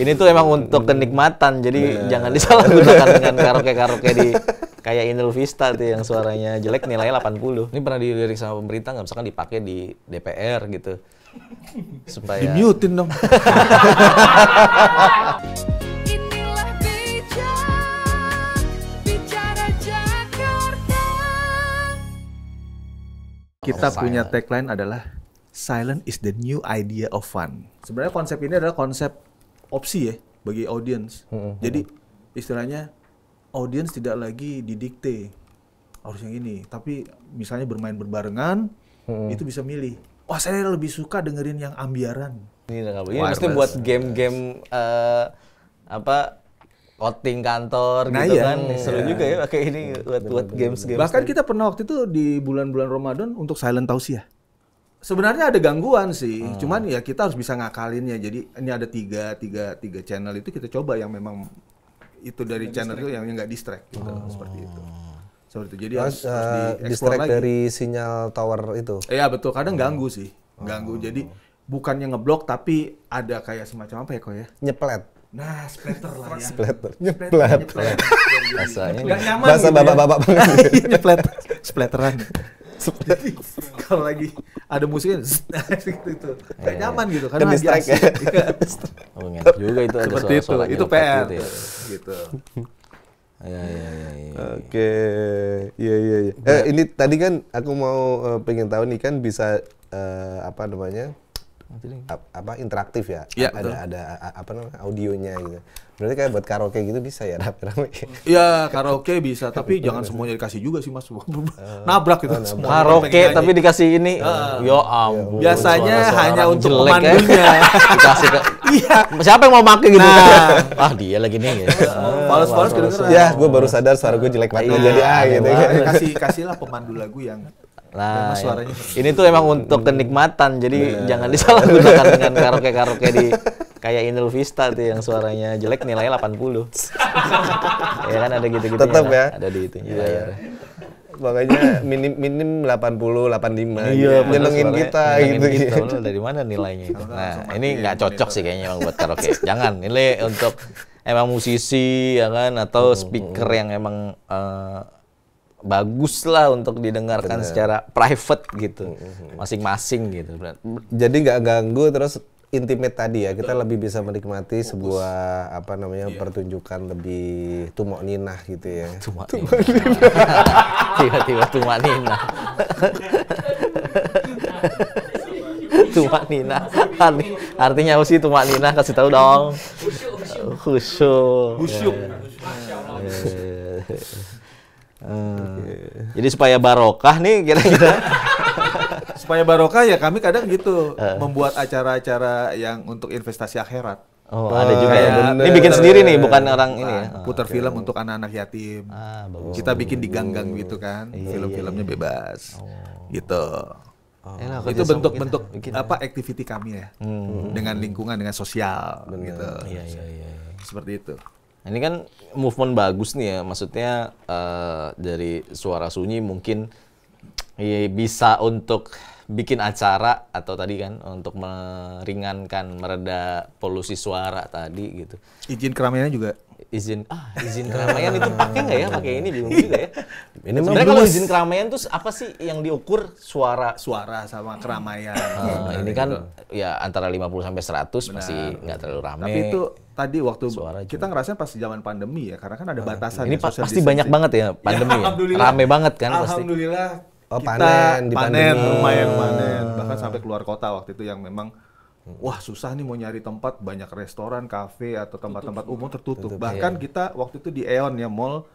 Ini tuh emang untuk kenikmatan, jadi jangan disalahgunakan dengan karaoke-karaoke di kayak Inul Vista tuh yang suaranya jelek nilainya 80. Ini pernah dilirik sama pemerintah nggak, misalkan dipakai di DPR gitu. Supaya di-mutein dong. Kita punya tagline adalah silent is the new idea of fun. Sebenarnya konsep ini adalah konsep opsi ya bagi audience. Jadi istilahnya audience tidak lagi didikte harus yang ini, tapi misalnya bermain berbarengan itu bisa milih. Wah, saya lebih suka dengerin yang ambiaran. Ini mesti buat game-game voting kantor gitu kan. Seru juga ya pakai ini buat games. Bahkan kita pernah waktu itu di bulan-bulan Ramadan untuk silent tausiah. Sebenarnya ada gangguan sih, cuman ya kita harus bisa ngakalinnya. Jadi ini ada tiga channel itu kita coba yang memang itu dari channel itu yang nggak distract gitu, seperti itu. Seperti itu. Jadi harus distract dari sinyal tower itu. Iya betul, kadang ganggu sih, ganggu. Jadi bukannya ngeblok tapi ada kayak semacam apa ya kok ya? Nyeplet. Nah, splatter lah ya. Splatter. Nyeplet. Bahasanya. Nggak nyaman. Bahasa gitu bapak-bapak banget. Nyeplet. Splatteran. Kalau lagi ada musiknya gitu. Kayak nyaman gitu karena Kan distract ya. Oh, ngenak juga itu ada Seperti itu. suara Itu PR. gitu ya. Gitu. Iya. Oke, iya. Ini tadi kan aku mau pengen tahu nih kan bisa apa namanya interaktif ya? Ya, ada apa namanya audionya gitu. Berarti kayak buat karaoke gitu bisa ya rame-rame? Iya karaoke bisa, tapi jangan semuanya dikasih juga sih mas. Nabrak gitu. Karaoke tapi dikasih ini, ya ampun. Biasanya suara-suara hanya orang untuk jelek pemandunya. Dikasih ke, siapa yang mau pakai gitu? Ah dia lagi nih. Fals kedengeran. Ya, gue baru sadar suara gue jelek banget jadi gitu. Kasihlah pemandu lagu yang Nah, suaranya ini tuh emang untuk kenikmatan, jadi jangan disalahgunakan dengan karaoke-karaoke di kayak Inul Vista tuh yang suaranya jelek nilainya 80. Ya kan ada gitu-gitu. Tetap ya. Ada di itu. Iya. Makanya minim 80, 85. Iya, nyenengin kita gitu. Lu dari mana nilainya itu? Nah, ini nggak cocok sih kayaknya emang buat karaoke. Jangan, ini untuk emang musisi ya kan atau speaker yang emang bagus lah untuk didengarkan secara private gitu, masing-masing gitu. Jadi nggak ganggu terus intimate tadi ya, kita lebih bisa menikmati sebuah apa namanya pertunjukan lebih tumak ninah gitu ya. Tumak ninah. Tiba-tiba tumak ninah. Tumak ninah. Artinya apa sih tumak ninah? Kasih tahu dong. Khusyuk. Jadi supaya barokah nih kira-kira. Supaya barokah ya kami kadang gitu membuat acara-acara yang untuk investasi akhirat. Oh, ada juga ya. Ini bikin sendiri nih, bukan orang ini ya. Putar film untuk anak-anak yatim. Bagus. Kita bikin di gang-gang gitu kan. Film-filmnya bebas. Gitu. Itu bentuk-bentuk apa activity kami ya. Dengan lingkungan, dengan sosial gitu. Iya. Seperti itu. Ini kan movement bagus nih ya, maksudnya dari Suara Sunyi mungkin bisa untuk bikin acara atau tadi kan untuk meringankan, mereda polusi suara tadi gitu. Izin keramaiannya juga. Izin keramaian itu pakai nggak ya? Pakai ini bingung juga ya. Ini sebenarnya kalau izin keramaian tuh apa sih yang diukur? Suara sama keramaian. Ini kan ya antara 50 sampai 100 masih nggak terlalu ramai. Tapi itu tadi waktu kita ngerasain pas zaman pandemi ya, karena kan ada batasan. Ini pasti banyak banget ya pandemi. Ya, rame banget kan pasti. Alhamdulillah. Panen lumayan panen. Bahkan sampai keluar kota waktu itu yang memang wah susah nih mau nyari tempat, banyak restoran, kafe atau tempat-tempat umum tertutup. Bahkan kita waktu itu di Aeon ya mall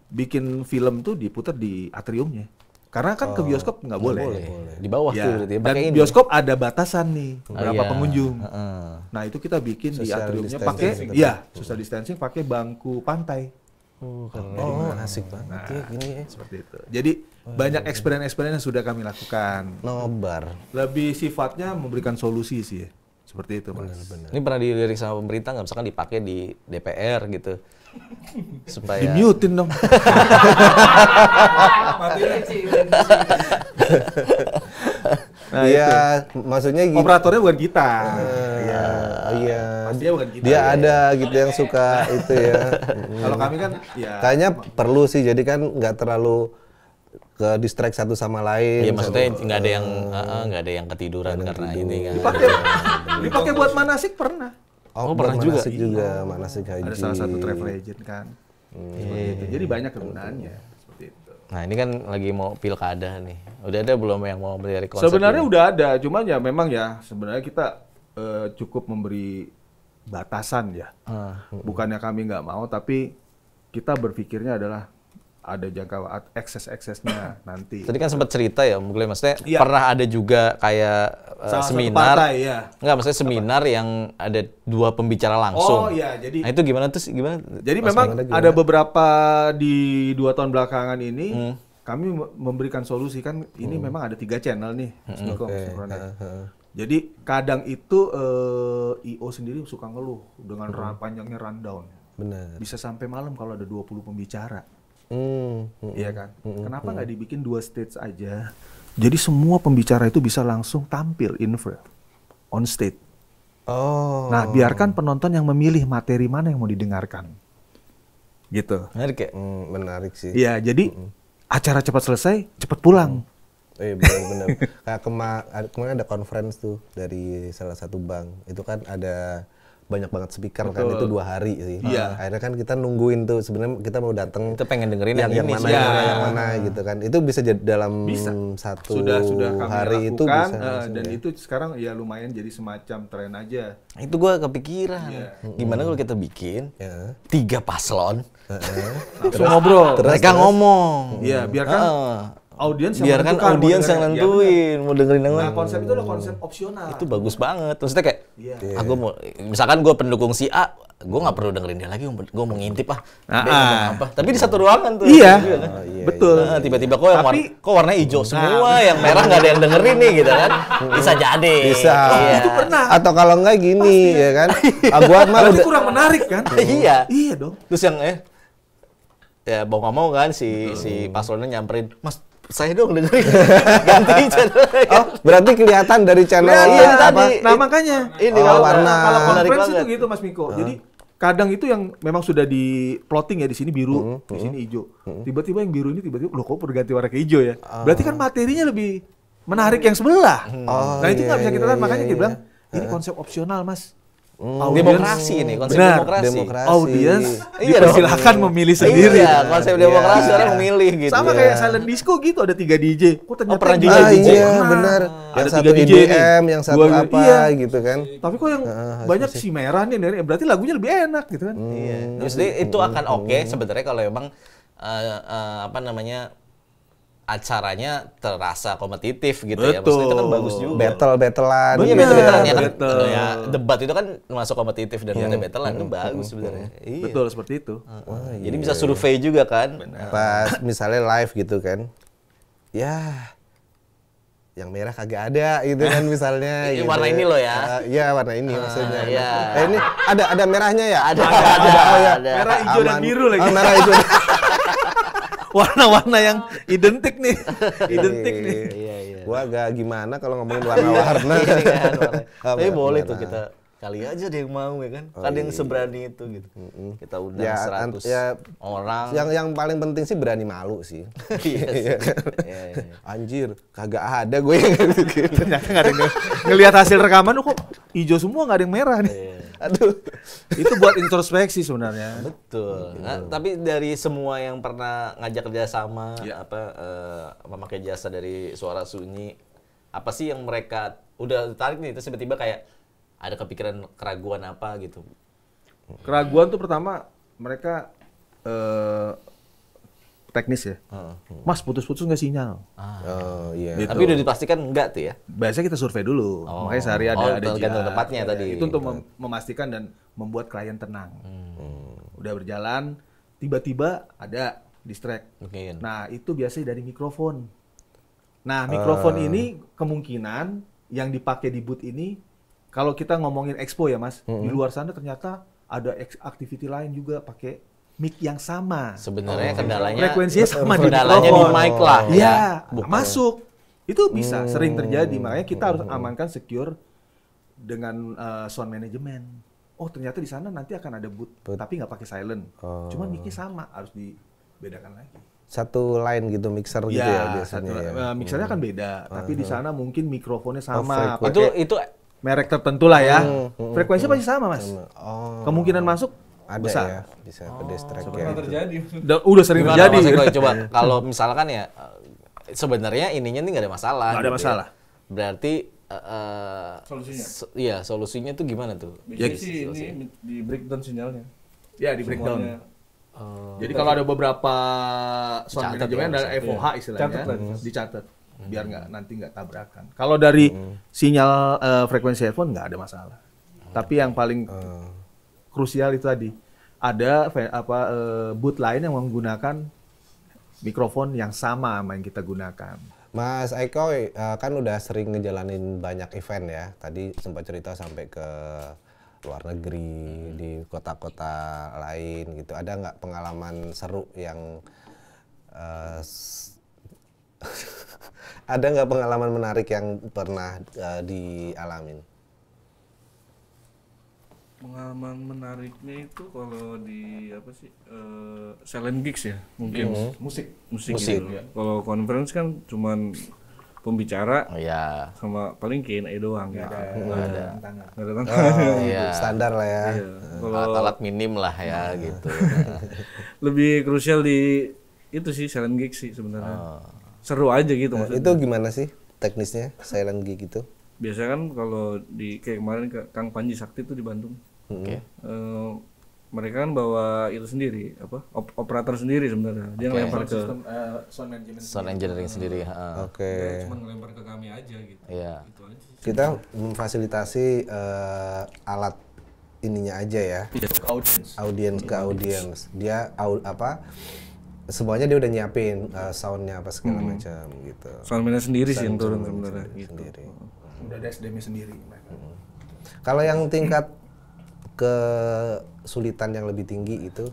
bikin film tuh diputar di atriumnya. Karena kan ke bioskop nggak boleh. Di bawah tuh berarti ya. Dan bioskop ada batasan nih berapa pengunjung. Nah itu kita bikin di atriumnya pakai social distancing pakai bangku pantai. Asik banget ya gini ya. Seperti itu. Jadi banyak experience yang sudah kami lakukan. Nobar. Lebih sifatnya memberikan solusi sih. Seperti itu, Mas. Ini pernah dilirik sama pemerintah nggak, misalkan dipakai di DPR gitu. Supaya di-mutein dong. Nah, Iya, maksudnya gitu. Operatornya bukan kita. Iya. Iya. Pastinya bukan kita. Dia ada gitu yang suka itu ya. Kalau kami kan ya Kayaknya perlu sih, jadi kan nggak terlalu ke distract satu sama lain. Iya, maksudnya nggak ada yang ketiduran karena ini kan. dipakai buat manasik pernah. Oh, pernah juga? manasik juga, manasik haji. Ada salah satu travel agent kan. Seperti itu. Jadi banyak kegunaannya seperti itu. Nah, ini kan lagi mau pilkada nih. Udah ada belum yang mau dari konsep Sebenarnya ini? udah ada, cuman ya memang ya sebenarnya kita cukup memberi batasan ya. Bukannya kami nggak mau, tapi kita berpikirnya adalah ada jangka eksesnya nanti. Tadi kan sempat cerita ya, mungkin maksudnya Iya. pernah ada juga kayak Salah satu seminar. partai, ya. Enggak, maksudnya seminar yang ada 2 pembicara langsung. Oh iya, jadi Nah, itu gimana tuh? Gimana? Jadi memang ada beberapa di 2 tahun belakangan ini kami memberikan solusi kan ini memang ada 3 channel nih, Mas Niko, sebenarnya. Jadi kadang itu IO sendiri suka ngeluh dengan panjangnya rundown. Benar. Bisa sampai malam kalau ada 20 pembicara. Iya kan? Kenapa nggak dibikin 2 stage aja? Jadi semua pembicara itu bisa langsung tampil on stage. Oh. Nah, biarkan penonton yang memilih materi mana yang mau didengarkan. Gitu. Menarik ya? Menarik sih. Iya, jadi acara cepat selesai, cepat pulang. Benar-benar. Kayak kemarin ada conference tuh dari salah satu bank. Itu kan ada banyak banget speaker kan, itu 2 hari sih. Iya. Akhirnya kan kita nungguin tuh, sebenarnya kita mau datang Kita pengen dengerin yang ini mana, sih. yang mana gitu kan. Itu bisa jadi dalam satu Sudah kami hari itu lakukan, bisa langsung dan ya. itu sekarang ya lumayan jadi semacam tren aja. Itu gua kepikiran. Iya. Gimana kalau kita bikin Ya. 3 paslon, Langsung ngobrol. mereka ngomong. Iya, biarkan audiens yang Biarkan menentukan mau audiens yang dengerin. Iya, nentuin mau dengerin yang benar. mana. Nah, konsep itu adalah konsep opsional. Itu bagus banget. Maksudnya kayak, Iya. aku mau, misalkan gue pendukung si A, gue nggak perlu dengerin dia lagi, gue mau ngintip ah. Dia ngomong apa. Tapi di satu ruangan tuh. Iya, kan? betul. Nah, tiba-tiba kok yang Tapi- kok warna hijau semua, yang merah nggak ada yang dengerin nih gitu kan. Bisa jadi. Bisa. Iya. Itu pernah. Atau kalau enggak gini ya kan. Gua mah Berarti udah kurang menarik kan? Iya. Iya dong. Terus yang ya mau nggak mau kan si paslonnya nyamperin, Mas saya dong dengerin. Ganti channel. Oh, berarti kelihatan dari channel Iya, apa? tadi. Nah, makanya Ini Oh, kalau warna. kalau menarik conference itu banget. gitu Mas Miko. Jadi kadang itu yang memang sudah di plotting ya, di sini biru, di sini hijau. Tiba-tiba yang biru ini tiba-tiba loh kok berganti warna ke hijau ya. Berarti kan materinya lebih menarik yang sebelah. Oh, Nah, itu nggak bisa iya, kita lihat, iya, makanya iya. kita bilang ini konsep opsional, Mas. Demokrasi ini, konsep Benar. demokrasi. Audiens Iya dipersilahkan dong. memilih sendiri. Iya, konsep demokrasi orang memilih gitu. Sama ya. kayak silent disco gitu, ada 3 DJ. Kok ternyata pernah yang juga DJ DJ. Iya, pernah. benar. Ada Yang 3 satu DJ EDM, yang satu Dua- apa iya. gitu kan. Tapi kok yang banyak si merah nih, berarti lagunya lebih enak gitu kan. Iya. Jadi itu akan oke sebenarnya kalau emang apa namanya acaranya terasa kompetitif gitu ya. Maksudnya itu kan bagus juga. Battle-battlean. Iya, Bener. battle-battlean ya kan. Betul. Ya, debat itu kan masuk kompetitif dan battle-battlean itu bagus sebenarnya. Iya. Betul seperti itu. Jadi bisa survei juga kan. Pas misalnya live gitu kan. Ya, yang merah kagak ada gitu kan misalnya. Ini gitu. warna ini loh ya. Iya, warna ini maksudnya. iya. Ini ada merahnya ya? Ada. Oh, ya. Merah, hijau, dan Aman. biru lagi. Oh, merah hijau. Warna-warna yang identik nih. Identik nih. Iya, iya. Gua agak gimana kalau ngomongin warna-warna. Ini kan warna. Oh, Tapi boleh merah. tuh kita kali aja ada yang mau ya kan. Ada yang seberani itu gitu. Kita undang Ya, 100 ya, orang. yang paling penting sih berani malu sih. Iya sih. Iya, iya. Anjir, kagak ada gue yang gitu. Ternyata nggak ada yang ngelihat hasil rekaman kok hijau semua, nggak ada yang merah nih. Iya. Aduh. Itu buat introspeksi sebenarnya. Betul. Nah, tapi dari semua yang pernah ngajak kerjasama, memakai jasa dari Suara Sunyi, apa sih yang mereka udah tarik nih? Terus tiba-tiba kayak ada kepikiran keraguan apa gitu? Keraguan tuh pertama mereka teknis ya. Mas putus-putus nggak sinyal. Oh iya. Gitu. Tapi udah dipastikan enggak tuh ya? Biasanya kita survei dulu. Makanya sehari ada tergantung jeda. tempatnya Ya, tadi. Itu untuk memastikan dan membuat klien tenang. Udah berjalan, tiba-tiba ada distract. Oke. Nah, itu biasanya dari mikrofon. Nah, mikrofon ini kemungkinan yang dipakai di booth ini, kalau kita ngomongin expo ya Mas, di luar sana ternyata ada activity lain juga pakai mic yang sama. Sebenarnya kendalanya Frekuensinya sama di kendalanya di mikrofon. mic lah. Iya, Bukan. masuk. Itu bisa sering terjadi, makanya kita harus amankan secure dengan sound management. Oh ternyata di sana nanti akan ada boot, tapi nggak pakai silent. Cuman mic-nya sama, harus dibedakan lagi. Satu line gitu mixer gitu ya biasanya. Mixernya kan beda, tapi di sana mungkin mikrofonnya sama. Itu merek tertentu lah ya. Frekuensinya pasti sama, Mas. Kemungkinan masuk ada besar. ya, bisa pedestrian Pernah terjadi. Udah sering gimana, terjadi. Mas Eko? Coba kalau misalkan ya sebenarnya ininya nih nggak ada masalah. Nggak ada gitu masalah. Ya. Berarti Solusinya? Iya, solusinya tuh gimana tuh? Biasanya sih ini di breakdown sinyalnya. Ya di breakdown. Semuanya. Jadi kalau ada beberapa sound Dicatat management ya, dari FOH istilahnya, Catat lah, dicatat biar nanti nggak tabrakan. Kalau dari sinyal frekuensi headphone nggak ada masalah. Tapi yang paling krusial itu tadi ada booth lain yang menggunakan mikrofon yang sama sama yang kita gunakan. Mas Eko kan udah sering ngejalanin banyak event ya. Tadi sempat cerita sampai ke luar negeri, di kota-kota lain gitu. Ada nggak pengalaman seru yang ada nggak pengalaman menarik yang pernah dialamin? Pengalaman menariknya itu kalau di apa sih silent gigs ya mungkin musik gitu. Kalau conference kan cuman pembicara Oh iya. sama paling Q&A doang gitu. Nggak ada tantangan. Nggak ada tantangan. Iya. Standar lah ya. Iya. Kalau Alat-alat minim lah ya gitu. lebih krusial di itu sih silent gigs sih sebenarnya. Seru aja gitu maksudnya. Itu gimana sih teknisnya silent gig itu? Biasanya kan kalau di kayak kemarin Kang Panji Sakti itu di Bandung. Oke. Mereka kan bawa itu sendiri apa operator sendiri sebenarnya. Dia ngelempar ke Sound management. Sound engineering sendiri. Oke. cuma ngelempar ke kami aja gitu. Iya. Itu aja sih. Kita memfasilitasi alat ininya aja ya. Audiens ke audiens. Dia semuanya dia udah nyiapin soundnya apa segala macam gitu. Soundman sendiri sih yang turun sebenarnya gitu. Sendiri. Udah ada SDM sendiri. Kalau yang tingkat kesulitan yang lebih tinggi itu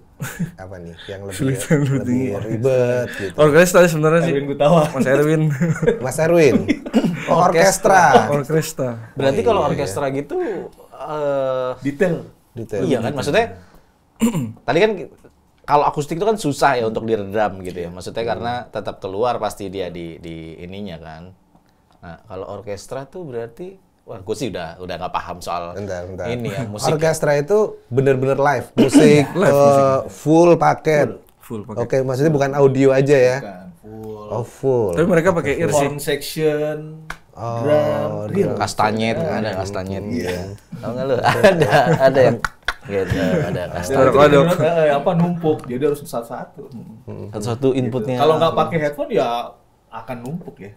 apa nih? Yang lebih ribet gitu. Orkestra sebenarnya sih. Erwin Gutawa. Mas Erwin. Mas Erwin. Orkestra. Orkestra. Berarti kalau orkestra gitu Detail. iya kan maksudnya tadi kan kalau akustik itu kan susah ya untuk diredam gitu ya. Maksudnya karena tetap keluar pasti dia di ininya kan. Nah, kalau orkestra tuh berarti wah, gue sih udah nggak paham soal Bentar. ini ya musik. Orkestra itu bener-bener live, musik full paket. Full pakai. Oke, maksudnya bukan audio aja ya? Full. Oh full. Tapi mereka pakai ear sih. Horn section. Oh, Kastanyet, ada kastanyet. Iya. Tahu nggak lu? Ada yang gitu, ada kastanyet. Apa numpuk, jadi harus satu-satu. Satu-satu inputnya. Kalau nggak pakai headphone ya akan numpuk ya.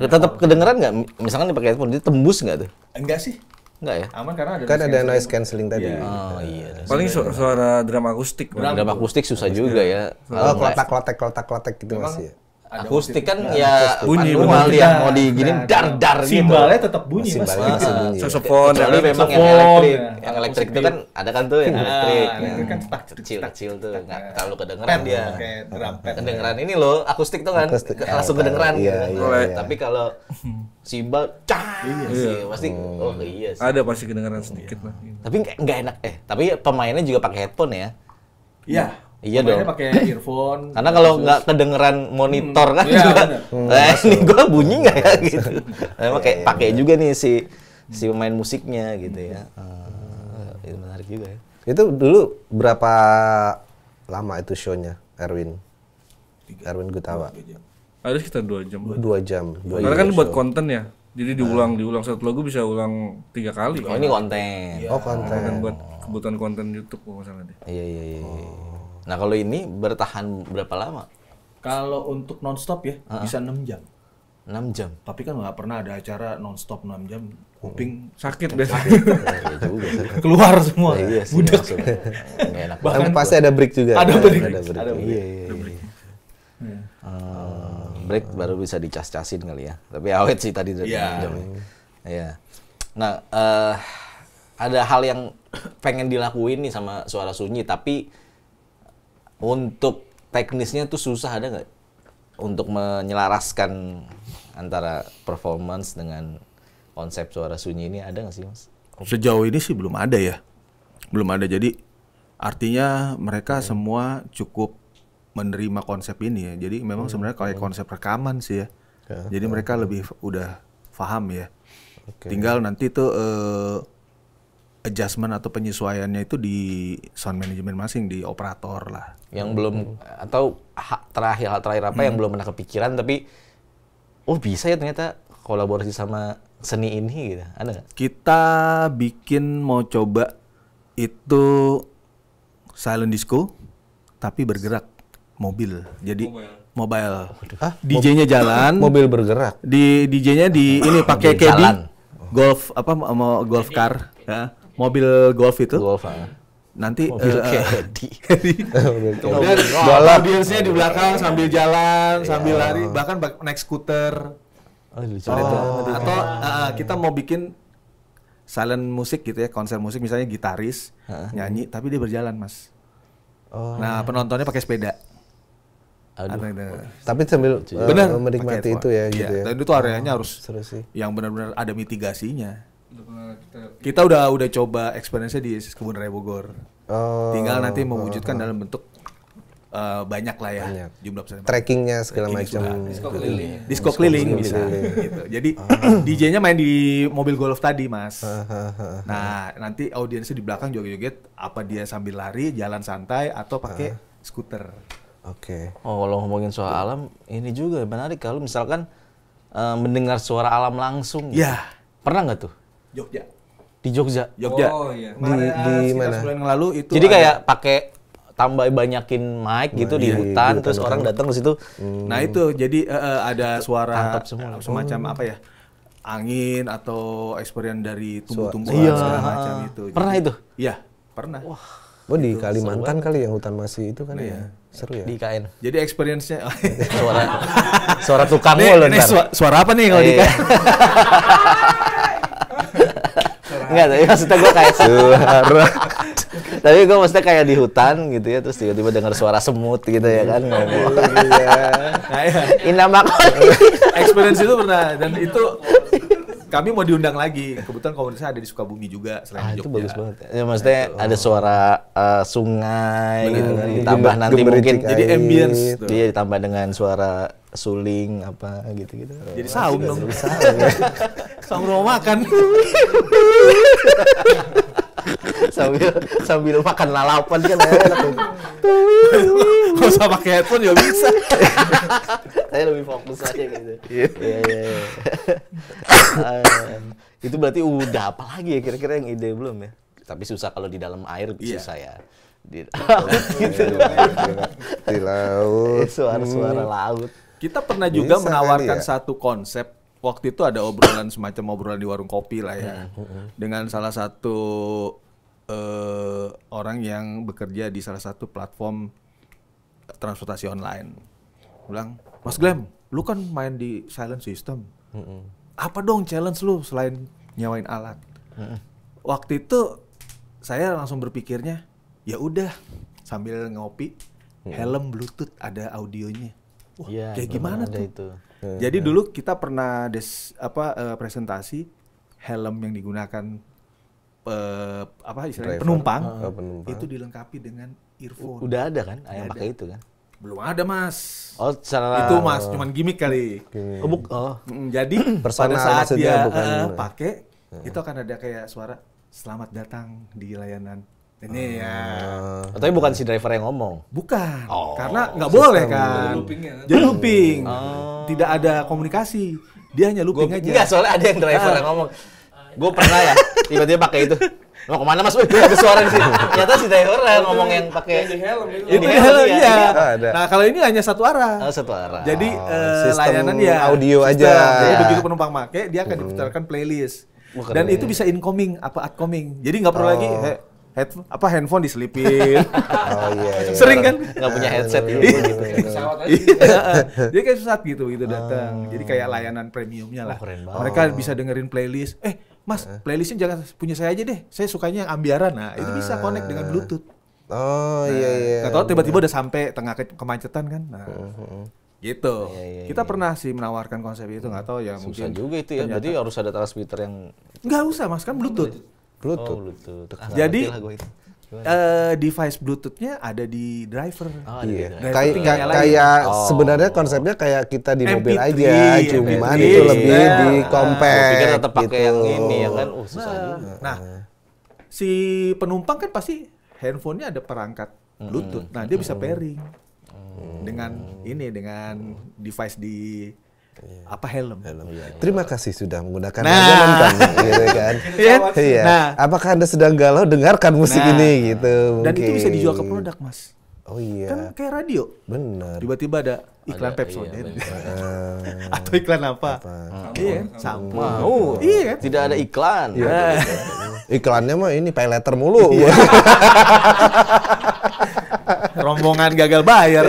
tetap kedengeran nggak? Misalkan dipakai headphone, dia tembus nggak tuh? Enggak sih, Nggak ya? aman karena ada Kan ada noise cancelling tadi. Iya. Oh iya. Paling suara drum akustik. Drum akustik susah juga ya. Oh, klotak-klotak gitu masih ya? Akustik kan ya bunyi, manual bunyi. ya mau diginin dar gitu. Simbalnya tetap bunyi mas. Simbalnya masih bunyi. Saxophone. Kecuali memang yang saxophone, elektrik. ya. Yang elektrik itu kan ada kan tuh yang elektrik. elektrik kan cetak, Kecil-kecil tuh nggak terlalu kedengeran dia. Pakai drum pad. Kedengeran ini loh akustik tuh kan Akustik. langsung kedengeran. Iya, gitu. iya. Tapi kalau simbal sih pasti oh iya sih. Ada pasti kedengaran sedikit lah. Tapi nggak enak tapi pemainnya juga pakai headphone ya. Iya. Iya Pemainnya dong. pakai earphone. Karena kalau nggak kedengeran monitor kan Iya, juga, bener. ini gua bunyi nggak ya gitu. Memang kayak pakai juga nih si pemain musiknya gitu ya. Itu menarik juga ya. Itu dulu berapa lama itu show-nya, Erwin? Erwin Gutawa. Ada sekitar 2 jam. 2 jam. Karena kan buat konten ya. Jadi diulang satu lagu bisa ulang 3 kali. Oh ini konten. Oh, konten. Konten buat kebutuhan konten YouTube kalau nggak salah deh. Iya. Nah kalau ini bertahan berapa lama? Kalau untuk nonstop ya bisa 6 jam. 6 jam. Tapi kan nggak pernah ada acara nonstop 6 jam. Kuping Sakit biasanya. Iya juga sih. keluar semua. Iya sih. Budak. maksudnya. Nggak enak. Kan pasti ada break juga. Ada break. Ada break. Iya. Break baru bisa dicas-casin kali ya. Tapi awet sih tadi dari Iya. jam. Iya. Nah, ada hal yang pengen dilakuin nih sama Suara Sunyi, tapi untuk teknisnya tuh susah ada nggak? Untuk menyelaraskan antara performance dengan konsep suara sunyi ini ada nggak sih Mas? Sejauh ini sih belum ada ya. Belum ada. Jadi artinya mereka semua cukup menerima konsep ini ya. Jadi memang sebenarnya kayak konsep rekaman sih ya. Jadi mereka lebih udah paham ya. Tinggal nanti tuh adjustment atau penyesuaiannya itu di sound management masing di operator lah. Yang belum atau hal terakhir apa yang belum pernah kepikiran tapi bisa ya ternyata kolaborasi sama seni ini gitu. Ada nggak? Kita bikin mau coba itu silent disco tapi bergerak mobil. Jadi mobile. DJ-nya jalan. Mobil bergerak. Di DJ-nya di ini pakai Mobil caddy. jalan. Golf apa mau golf car ya. Mobil golf itu. Golf Nanti mobil caddy. kemudian audiensnya di belakang sambil jalan, sambil lari, bahkan naik skuter. Atau kita mau bikin silent musik gitu ya, konser musik misalnya gitaris nyanyi tapi dia berjalan, Mas. Nah, penontonnya pakai sepeda. Tapi sambil benar menikmati itu ya gitu ya. Dan itu areanya harus Seru sih. yang benar-benar ada mitigasinya. Kita udah coba experience-nya di Kebun Raya Bogor. Tinggal nanti mewujudkan dalam bentuk banyak lah ya, Banyak. jumlah besar. Trackingnya segala macam. Disco keliling bisa. Gitu. Jadi DJ-nya main di mobil golf tadi, Mas. Nah, nanti audiensnya di belakang joget-joget, apa dia sambil lari, jalan santai atau pakai skuter. Oke. Kalau ngomongin soal alam, ini juga menarik kalau misalkan mendengar suara alam langsung. Ya. Pernah nggak tuh? Jogja. Di Jogja. Oh iya. Di mana? Sebulan yang lalu itu Jadi ada- kayak pakai tambah banyakin mic gitu di hutan, terus orang datang ke situ. Nah itu jadi ada suara Tangkap semua. semacam apa ya, angin atau experience dari tumbuh-tumbuhan Iya. segala macam itu. Pernah itu? Iya pernah. Oh di Kalimantan kali yang hutan masih itu kan ya. Seru ya. Di IKN. Jadi experience-nya Suara tukang Nih, mulu ini ntar. suara apa nih kalau di Iya. Enggak, tapi maksudnya gue kayak suara. Tapi gue maksudnya kayak di hutan gitu ya, terus tiba-tiba dengar suara semut gitu ya kan. Ngomong. Nah, ya. Indah makoni. Experience itu pernah dan itu kami mau diundang lagi. Kebetulan komunitasnya ada di Sukabumi juga selain di Itu Jogja. bagus banget. Ya maksudnya ada suara sungai Bener. gitu kan. Iya. Ditambah nanti Gemericik mungkin air. Jadi ambience tuh. dia ditambah dengan suara suling apa gitu-gitu. Jadi saung dong. Saung rumah makan. sambil makan lalapan kan enak tuh. Kalau usah pakai headphone ya bisa. Saya lebih fokus aja gitu. Iya. Itu berarti udah apa lagi ya kira-kira yang ide belum ya? Tapi susah kalau di dalam air susah ya. Di Di laut. suara-suara laut. Kita pernah juga Bisa menawarkan kali ya. satu konsep. Waktu itu ada obrolan semacam obrolan di warung kopi lah ya. Dengan salah satu orang yang bekerja di salah satu platform transportasi online. Bilang, Mas Glenn, lu kan main di silent system. Apa dong challenge lu selain nyawain alat? Waktu itu saya langsung berpikirnya, ya udah sambil ngopi, helm Bluetooth ada audionya. Wah, Iya, kayak belum gimana ada tuh? itu. Jadi dulu kita pernah presentasi helm yang digunakan istilahnya Driver. penumpang, Penumpang. itu dilengkapi dengan earphone. Udah ada kan yang pakai itu kan? Belum ada, Mas. Oh, secara Itu Mas, cuman gimmick kali. Oh, Jadi Personal pada saat maksudnya, dia bukan pakai, itu akan ada kayak suara selamat datang di layanan. Ini ya. tapi bukan si driver yang ngomong. Bukan, karena nggak boleh kan. Jadi looping. Tidak ada komunikasi. Dia hanya looping aja. Enggak, soalnya ada yang driver yang ngomong. Gue pernah ya, tiba-tiba pakai itu. Mau kemana Mas? Wih, ada suara di sini. Ternyata si driver yang ngomong yang pakai Di helm itu. Itu Ini helm, iya. iya. Ada. Nah, kalau ini hanya satu arah. satu arah. Jadi sistem layanan ya audio sistem. aja. Jadi Ya. begitu penumpang pakai, dia akan diputarkan playlist. Wah, Dan keren. itu bisa incoming apa outgoing. Jadi nggak perlu lagi handphone diselipin. Oh iya. Sering kan? nggak punya headset ya. Iya. Pesawat aja. Iya. Dia kayak susah gitu datang. Jadi kayak layanan premiumnya lah. keren banget. Mereka bisa dengerin playlist. Mas, playlistnya jangan punya saya aja deh. Saya sukanya yang ambiaran. Nah, itu bisa connect dengan Bluetooth. Oh iya iya. Nggak tahu tiba-tiba udah sampai tengah kemacetan kan. Nah, Gitu. Kita pernah sih menawarkan konsep itu, nggak tahu ya Susah mungkin. juga itu ya. Berarti harus ada transmitter yang Nggak usah Mas, kan Bluetooth. Bluetooth. Jadi, ngerti lah gua itu. device Bluetooth-nya ada di driver. Iya. Driver Kayak tinggal nyalain. kayak sebenarnya konsepnya kayak kita di mobil MP3, aja, cuman MP3. itu lebih Nah, di Gua compact pikir tetap pakai gitu. yang ini ya kan. Susah juga. Nah, si penumpang kan pasti handphonenya ada perangkat Bluetooth. Nah, dia bisa pairing dengan device di helm. Terima kasih sudah menggunakan Nah. layanan kami, gitu kan. Iya. Iya. Nah. Apakah Anda sedang galau? Dengarkan musik Nah. ini gitu. Dan itu mungkin. bisa dijual ke produk, Mas. Oh iya. Kan kayak radio. Benar. Tiba-tiba ada iklan Ada, Pepsodent. iya, Atau iklan apa? Iya, sama. Mau. Iya kan? Tidak ada iklan. Iklannya mah ini pay letter mulu. Iya. Rombongan gagal bayar.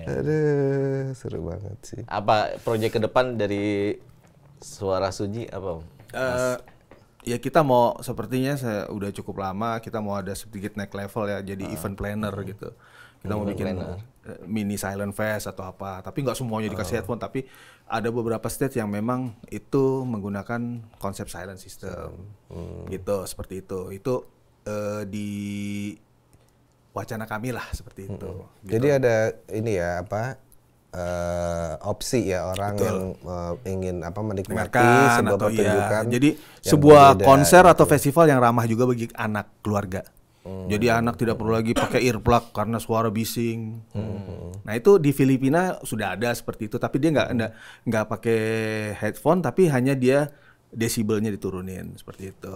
Aduh, seru banget sih. Apa proyek ke depan dari Suara Sunyi apa? Ya kita mau sepertinya udah cukup lama kita mau ada sedikit next level ya jadi event planner gitu. Kita mau bikin mini silent fest atau apa. Tapi nggak semuanya dikasih headphone tapi ada beberapa stage yang memang itu menggunakan konsep silent system. Gitu seperti itu. Itu di wacana kami lah seperti itu. Gitu. Jadi ada ini ya opsi ya orang yang ingin menikmati Dengarkan sebuah atau pertunjukan. Jadi yang sebuah berbeda, konser gitu. atau festival yang ramah juga bagi anak keluarga. Jadi anak tidak perlu lagi pakai earplug karena suara bising. Nah itu di Filipina sudah ada seperti itu, tapi dia nggak pakai headphone, tapi hanya dia desibelnya diturunin seperti itu.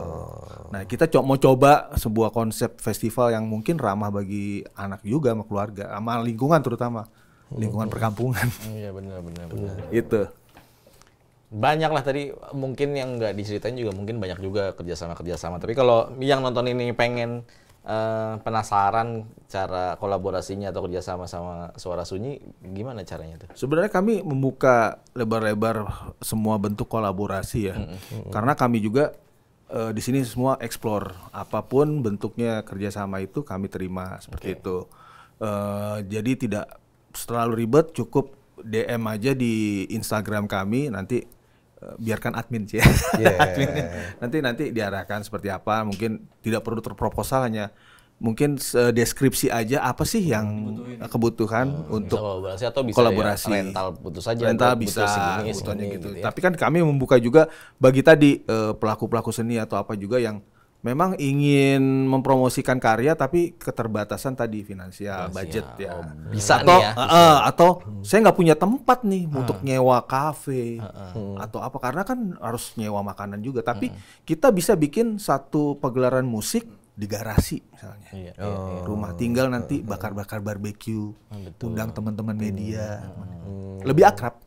Nah kita mau coba sebuah konsep festival yang mungkin ramah bagi anak juga sama keluarga, sama lingkungan terutama. Lingkungan perkampungan. Iya benar. Itu. Banyak lah tadi mungkin yang nggak diceritain juga mungkin banyak juga kerjasama. Tapi kalau yang nonton ini pengen penasaran cara kolaborasinya atau kerjasama sama Suara Sunyi, gimana caranya tuh? Sebenarnya kami membuka lebar-lebar semua bentuk kolaborasi ya, karena kami juga di sini semua explore apapun bentuknya kerjasama itu kami terima seperti itu. Jadi tidak terlalu ribet, cukup DM aja di Instagram kami nanti. Biarkan admin sih ya. Adminnya. Nanti diarahkan seperti apa, mungkin tidak perlu terproposal, hanya mungkin deskripsi aja apa sih yang kebutuhan untuk kolaborasi atau bisa kolaborasi. Ya, rental putus saja. Rental butuh bisa segini gitu. ya. Tapi kan kami membuka juga bagi tadi pelaku-pelaku seni atau apa juga yang memang ingin mempromosikan karya tapi keterbatasan tadi finansial, budget ya. Bisa atau, nih ya. Atau saya nggak punya tempat nih untuk nyewa kafe atau apa, karena kan harus nyewa makanan juga. Tapi kita bisa bikin satu pagelaran musik di garasi misalnya. Iya. Rumah tinggal nanti bakar-bakar barbeque, undang teman-teman media. Lebih akrab.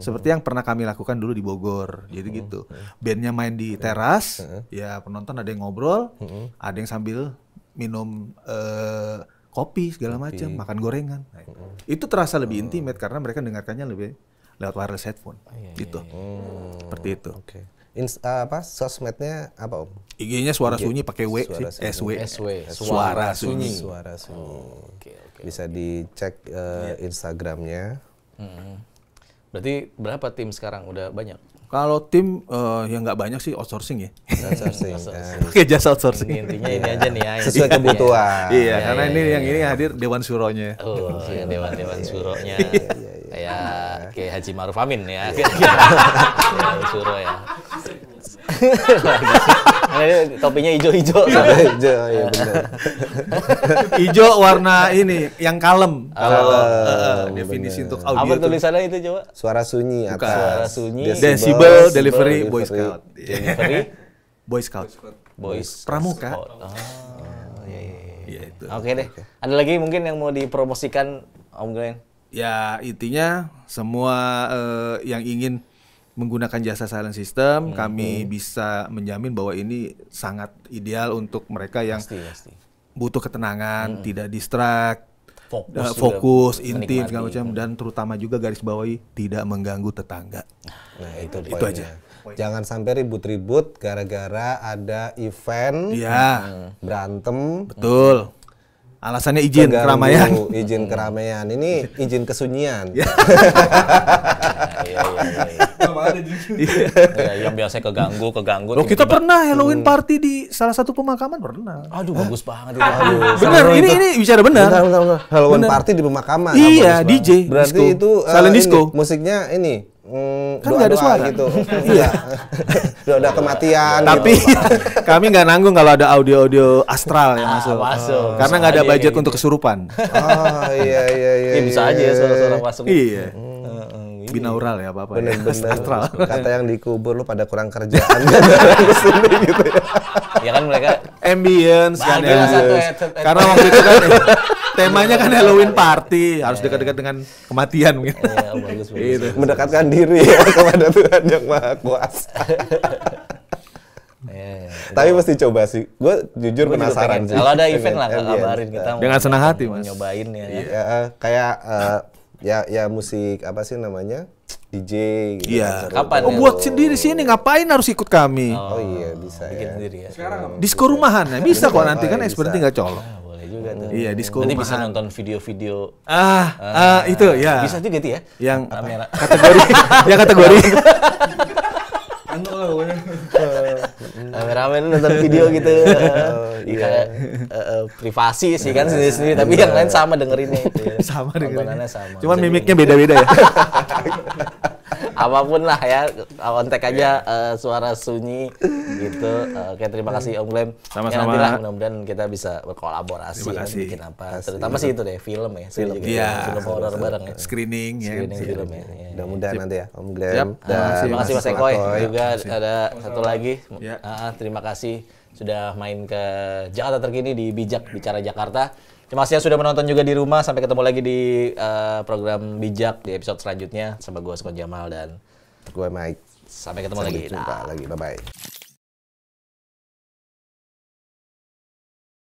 Seperti yang pernah kami lakukan dulu di Bogor. Jadi gitu. Bandnya main di teras, ya penonton ada yang ngobrol, ada yang sambil minum kopi segala macam, makan gorengan. Nah, itu terasa lebih intimate karena mereka dengarkannya lebih lewat wireless headphone. Gitu. Seperti itu. Oke. Sosmednya apa Om? IG-nya Suara Sunyi pakai W Suara sih, Sunyi. SW. Suara Sunyi. Suara Sunyi. Oke. Bisa dicek Instagramnya. Berarti berapa tim sekarang? Udah banyak? Kalau tim yang nggak banyak sih outsourcing ya. Outsourcing. Pakai jasa outsourcing. Intinya ini aja nih ya. Sesuai kebutuhan. Iya, karena ini hadir Dewan Suronya. Oh, ya Dewan Suronya. Kayak Haji Ma'ruf Amin ya. Dewan Suro ya. Ini topinya hijau-hijau. Hijau, ya benar. Hijau warna ini yang kalem. Definisi untuk audio. Apa tulisannya itu coba? Suara Sunyi Bukan. atas. Suara Sunyi. Decibel Delivery Boy Scout. Delivery Boy Scout. Boys Pramuka. Iya. itu. Oke deh. Ada lagi mungkin yang mau dipromosikan Om Glenn? Ya intinya semua yang ingin menggunakan jasa silent system, kami bisa menjamin bahwa ini sangat ideal untuk mereka yang Pasti. butuh ketenangan, tidak distract, juga fokus, intim menikmati. segala macam, dan terutama juga garis bawahi tidak mengganggu tetangga. Nah, itu aja. Jangan sampai ribut-ribut gara-gara ada event Iya, berantem. betul. Alasannya izin Keganggu, keramaian. izin keramaian. Ini izin kesunyian. Iya. Ya, yang biasa keganggu. Loh, kita pernah Halloween party di salah satu pemakaman pernah. Aduh, bagus banget itu. Aduh. Benar, ini bicara benar. Bentar. Halloween party di pemakaman. Iya, DJ. Berarti disco. itu silent disco. Musiknya ini Kan nggak ada suara. gitu. Iya. Udah kematian. Tapi gitu. kami nggak nanggung kalau ada audio astral yang masuk. Masuk. Karena nggak ada Bisa aja budget kayak untuk kesurupan. Oh iya. Ya, bisa aja ya suara-suara masuk. Iya. Binaural ya apa-apa. Bener-bener. Astral. Kata yang dikubur lu pada kurang kerjaan. Kesini gitu ya. Ya kan mereka Ambience kan bahagia ya. satu Karena waktu itu kan temanya kan Halloween party, harus dekat-dekat dengan kematian mungkin. Iya, bagus. Gitu. Mendekatkan diri ya kepada Tuhan yang Maha Kuasa. Iya. Tapi mesti coba sih. Gue jujur Gua juga penasaran pengen. sih. Kalau ada event Pengen lah ambience. kabarin kita. Dengan senang hati, mau Mas. nyobain ya. Ya, kayak ya musik apa sih namanya? DJ gitu. Iya. kan, seru Kapan tuh. Oh, buat sendiri sini ngapain harus ikut kami? Oh iya bisa Bikin ya. sendiri ya. Disco rumahan ya bisa kok nanti kan Bisa. expert tinggal colok. Ah, boleh juga tuh. Iya, disco Nanti bisa rumahan. nonton video-video. Itu ya. Bisa juga tuh ya. Yang Kamera. kategori Anu lah pokoknya. Kameramen nonton video gitu. Kayak privasi sih kan sendiri-sendiri, tapi yang lain sama dengerinnya itu. Ya. sama dengan Tontonannya sama. Cuman Bisa mimiknya beda-beda ya. apapun lah ya, kontak aja suara sunyi gitu. Oke, terima kasih Om Glenn. Sama-sama. Ya, nantilah mudah-mudahan kita bisa berkolaborasi Terima ya, kasih. bikin apa. Terutama sih itu deh film ya. Film Iya. film horor bareng ya. Screening ya. Screening film ya. Iya. Mudah-mudahan nanti ya Om Glenn. Siap. Terima kasih Mas Ekoy. Juga Makasih. ada satu lagi. Ya. Terima kasih sudah main ke Jakarta Terkini di Bijak Bicara Jakarta. Terima kasih yang sudah menonton juga di rumah. Sampai ketemu lagi di program Bijak di episode selanjutnya. Sama gue Skon Jamal dan Gue Mike. sampai ketemu lagi. Sampai jumpa lagi. Bye bye.